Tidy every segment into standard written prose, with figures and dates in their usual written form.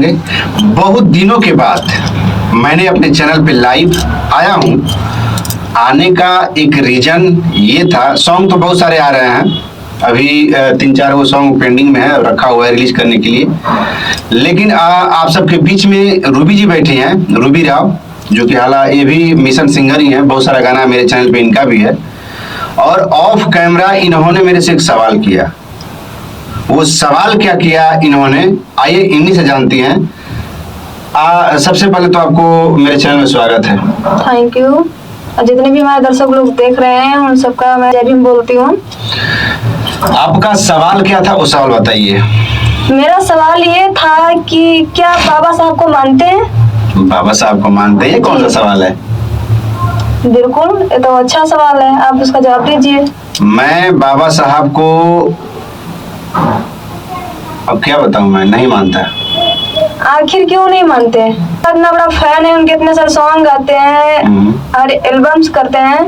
बहुत दिनों के बाद मैंने अपने चैनल पे लाइव आया हूँ। आने का एक रीजन ये था, सॉन्ग तो बहुत सारे आ रहे हैं, अभी 3-4 वो सॉन्ग पेंडिंग में है, रखा हुआ है रिलीज करने के लिए। लेकिन आप सबके बीच में रूबी जी बैठे हैं, रूबी राव, जो कि हालांकि ये भी मिशन सिंगर ही है, बहुत सारा गाना मेरे चैनल पे इनका भी है। और ऑफ कैमरा इन्होंने मेरे से एक सवाल किया। वो सवाल क्या किया इन्होंने, आइए इन्हीं से जानते हैं। सबसे पहले तो आपको मेरे चैनल में स्वागत है। Thank you. जितने भी हमारे दर्शक लोग देख रहे हैं उन सबका मैं जय भीम बोलती हूँ। आपका सवाल क्या था, वो सवाल बताइए। मेरा सवाल ये था कि क्या बाबा साहब को मानते हैं? बाबा साहब को मानते हैं? ये कौन सा सवाल है? बिल्कुल, ये तो अच्छा सवाल है, आप उसका जवाब दीजिए। मैं बाबा साहब को अब क्या बताऊं, मैं नहीं मानता। आखिर क्यों नहीं मानते? इतना बड़ा फैन है उनके, इतने सारे सॉन्ग गाते हैं और एल्बम्स करते हैं,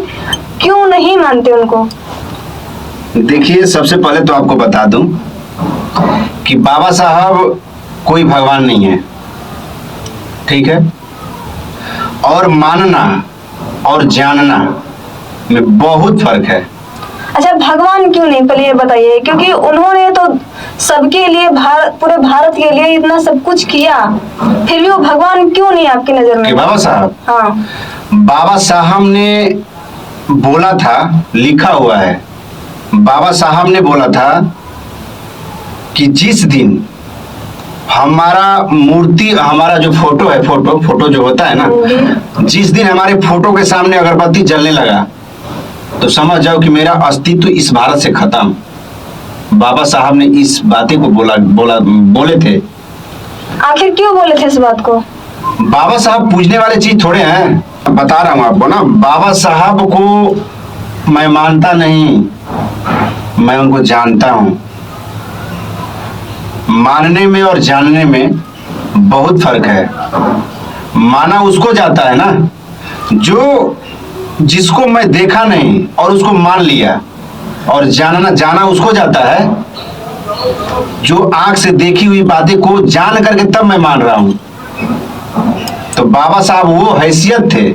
क्यों नहीं मानते उनको? देखिए, सबसे पहले तो आपको बता दूं कि बाबा साहब कोई भगवान नहीं है, ठीक है? और मानना और जानना में बहुत फर्क है। अच्छा, भगवान क्यों नहीं, पहले ये बताइए। क्योंकि उन्होंने तो सबके लिए, पूरे भारत के लिए इतना सब कुछ किया, फिर भी वो भगवान क्यों नहीं आपकी नजर में? बाबा साहब, हाँ, बाबा साहब ने बोला था, लिखा हुआ है, बाबा साहब ने बोला था कि जिस दिन हमारा मूर्ति, हमारा जो फोटो है, फोटो जो होता है ना, जिस दिन हमारे फोटो के सामने अगरबत्ती जलने लगा तो समझ जाओ कि मेरा अस्तित्व इस भारत से खत्म। बाबा साहब ने इस बातें को बोले थे। आखिर क्यों बोले थे इस बात को? बाबा साहब पूजने वाले चीज थोड़े हैं, बता रहा हूं आपको ना। बाबा साहब को मैं मानता नहीं, मैं उनको जानता हूं। मानने में और जानने में बहुत फर्क है। माना उसको जाता है ना जो, जिसको मैं देखा नहीं और उसको मान लिया, और जाना उसको जाता है जो आंख से देखी हुई बातें को जान करके तब मैं मान रहा हूं। तो बाबा साहब वो हैसियत थे,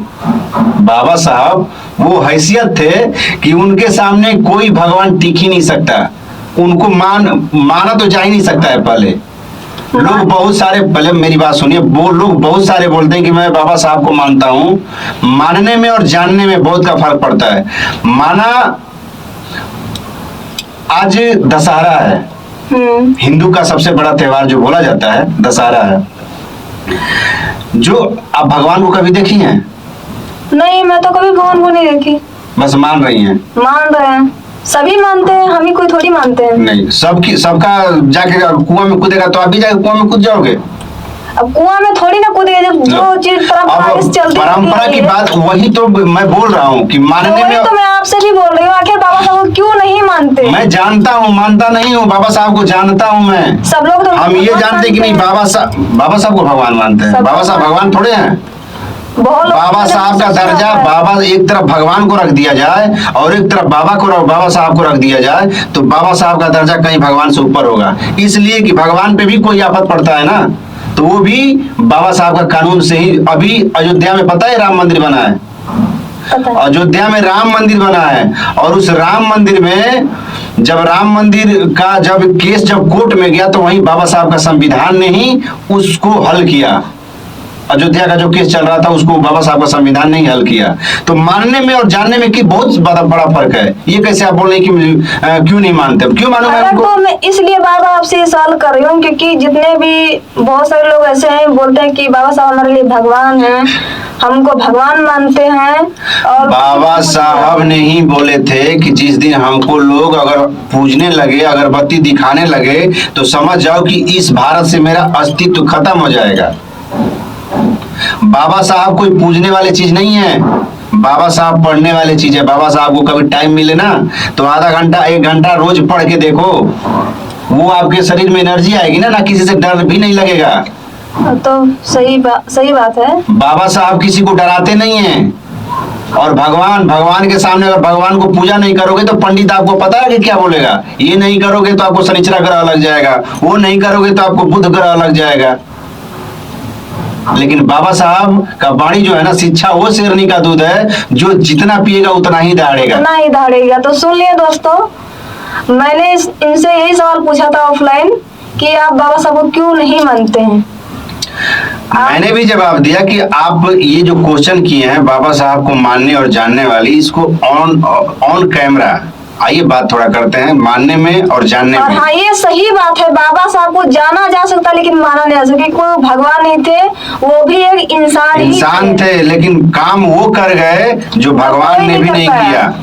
बाबा साहब वो हैसियत थे कि उनके सामने कोई भगवान टिक ही नहीं सकता। उनको माना तो जा ही नहीं सकता है। पहले लोग बहुत सारे, पहले मेरी बात सुनिए, वो लोग बहुत सारे बोलते हैं कि मैं बाबा साहब को मानता हूं। मानने में और जानने में बहुत का फर्क पड़ता है। माना, आज दशहरा है, हिंदू का सबसे बड़ा त्योहार जो बोला जाता है दशहरा है। जो आप भगवान को कभी देखी हैं? नहीं, मैं तो कभी भगवान को नहीं देखी। बस मान रही हैं? मान रहे हैं, सभी मानते हैं, हम ही कोई थोड़ी मानते हैं। नहीं, सबका जाके कुआं में कूदेगा तो आप भी जाके कुआं में कूद जाओगे। अब कुआं में थोड़ी ना कूदेगा, जब जो चीज परंपरा से चलती है। परंपरा की बात वही तो मैं बोल रहा हूँ कि मानने में। तो मैं आपसे भी बोल रही हूँ, आखिर बाबा साहब को क्यों नहीं मानते? मैं जानता हूँ, मानता नहीं हूँ, बाबा साहब को जानता हूँ मैं। सब लोग तो हम ये जानते कि नहीं, बाबा साहब को भगवान मानते हैं। बाबा साहब भगवान थोड़े हैं। बाबा साहब का दर्जा, बाबा एक तरफ भगवान को रख दिया जाए और एक तरफ बाबा साहब को रख दिया जाए तो बाबा साहब का दर्जा कहीं भगवान से ऊपर होगा। इसलिए कि भगवान पे भी कोई आफत पड़ता है ना, तो वो भी बाबा साहब का कानून से ही। अभी अयोध्या में पता है राम मंदिर बना है, अयोध्या में राम मंदिर बना है। और उस राम मंदिर में जब राम मंदिर का केस जब कोर्ट में गया तो वहीं बाबा साहब का संविधान ने ही उसको हल किया। अयोध्या का जो केस चल रहा था उसको बाबा साहब का संविधान ने ही हल किया। तो मानने में और जानने में की बहुत बड़ा फर्क है। ये कैसे आप बोल रहे हैं कि क्यों नहीं मानते? क्यों मानूं मैं उनको? तो मैं इसलिए बाबा आपसे ये सवाल कर रही हूँ क्योंकि जितने भी बहुत सारे लोग ऐसे हैं, बोलते हैं कि बाबा साहब हमारे लिए भगवान हैं, हमको भगवान मानते हैं। और बाबा साहब ने ही बोले थे कि जिस दिन हमको लोग अगर पूजने लगे, अगरबत्ती दिखाने लगे तो समझ जाओ कि इस भारत से मेरा अस्तित्व खत्म हो जाएगा। बाबा साहब कोई पूजने वाली चीज नहीं है, बाबा साहब पढ़ने वाली चीज है। बाबा साहब को कभी टाइम मिले ना तो आधा घंटा 1 घंटा रोज पढ़ के देखो, वो आपके शरीर में एनर्जी आएगी ना, किसी से डर भी नहीं लगेगा। तो सही बात है। बाबा साहब किसी को डराते नहीं हैं। और भगवान के सामने अगर भगवान को पूजा नहीं करोगे तो पंडित आपको पता है कि क्या बोलेगा, ये नहीं करोगे तो आपको शनिचरा ग्रह लग जाएगा, वो नहीं करोगे तो आपको बुध ग्रह लग जाएगा। लेकिन बाबा साहब का वाणी जो है ना, शिक्षा वो शेरनी का दूध है, जो जितना पिएगा उतना ही दहाड़ेगा। उतना ही दहाड़ेगा। तो सुन लिए दोस्तों, मैंने इनसे यही सवाल पूछा था ऑफलाइन कि आप बाबा साहब को क्यों नहीं मानते हैं। मैंने भी जवाब दिया कि आप ये जो क्वेश्चन किए हैं बाबा साहब को मानने और जानने वाली, इसको ऑन कैमरा आइए बात थोड़ा करते हैं, मानने में और जानने और में। हाँ, ये सही बात है, बाबा साहब को जाना जा सकता लेकिन माना नहीं जा सकता। कोई भगवान नहीं थे, वो भी एक इंसान थे, लेकिन काम वो कर गए जो भगवान ने भी नहीं किया।